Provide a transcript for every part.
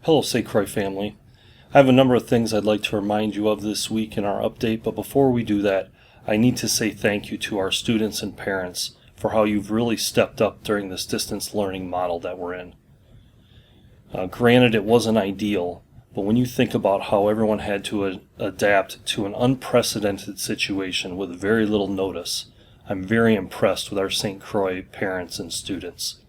Hello, St. Croix family. I have a number of things I'd like to remind you of this week in our update, but before we do that, I need to say thank you to our students and parents for how you've really stepped up during this distance learning model that we're in. Granted, it wasn't ideal, but when you think about how everyone had to adapt to an unprecedented situation with very little notice, I'm very impressed with our St. Croix parents and students.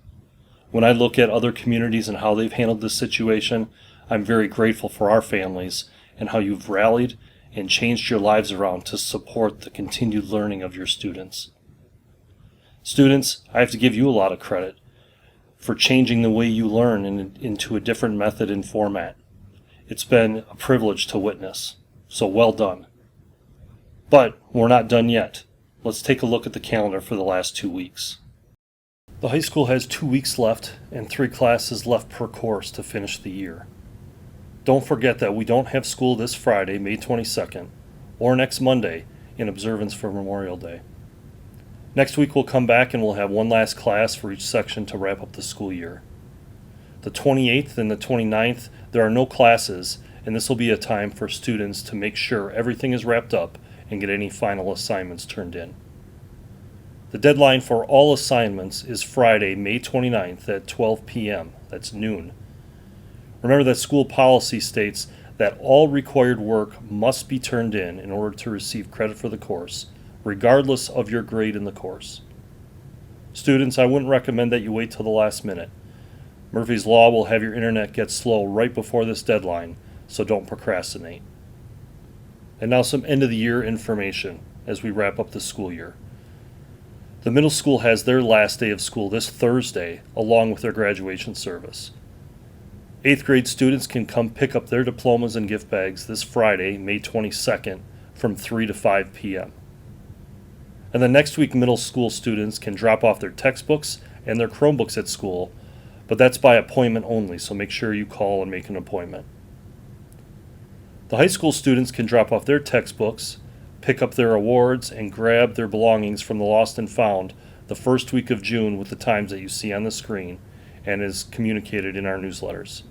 When I look at other communities and how they've handled this situation, I'm very grateful for our families and how you've rallied and changed your lives around to support the continued learning of your students. Students, I have to give you a lot of credit for changing the way you learn into a different method and format. It's been a privilege to witness, so well done. But we're not done yet. Let's take a look at the calendar for the last 2 weeks. The high school has 2 weeks left and 3 classes left per course to finish the year. Don't forget that we don't have school this Friday, May 22nd, or next Monday in observance for Memorial Day. Next week we'll come back and we'll have one last class for each section to wrap up the school year. The 28th and the 29th, there are no classes, and this will be a time for students to make sure everything is wrapped up and get any final assignments turned in. The deadline for all assignments is Friday, May 29th at 12 p.m. That's noon. Remember that school policy states that all required work must be turned in order to receive credit for the course, regardless of your grade in the course. Students, I wouldn't recommend that you wait till the last minute. Murphy's Law will have your internet get slow right before this deadline, so don't procrastinate. And now some end of the year information as we wrap up the school year. The middle school has their last day of school this Thursday, along with their graduation service. 8th grade students can come pick up their diplomas and gift bags this Friday, May 22nd, from 3 to 5 p.m. And then next week, middle school students can drop off their textbooks and their Chromebooks at school, but that's by appointment only, so make sure you call and make an appointment. The high school students can drop off their textbooks, pick up their awards, and grab their belongings from the Lost and Found the first week of June with the times that you see on the screen and is communicated in our newsletters.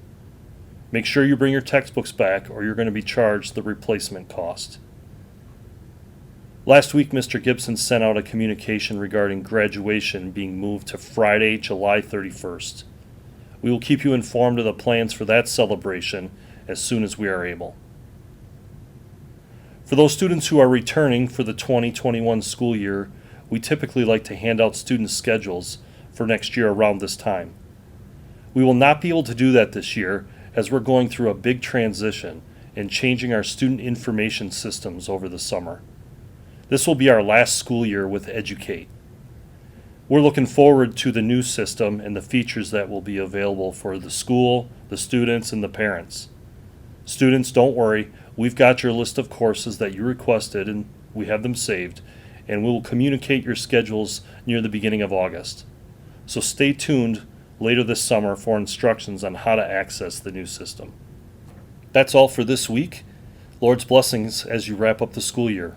Make sure you bring your textbooks back or you're going to be charged the replacement cost. Last week, Mr. Gibson sent out a communication regarding graduation being moved to Friday, July 31st. We will keep you informed of the plans for that celebration as soon as we are able. For those students who are returning for the 2021 school year, we typically like to hand out student schedules for next year around this time. We will not be able to do that this year as we're going through a big transition and changing our student information systems over the summer. This will be our last school year with Educate. We're looking forward to the new system and the features that will be available for the school, the students, and the parents. Students, don't worry. We've got your list of courses that you requested and we have them saved, and we will communicate your schedules near the beginning of August. So stay tuned later this summer for instructions on how to access the new system. That's all for this week. Lord's blessings as you wrap up the school year.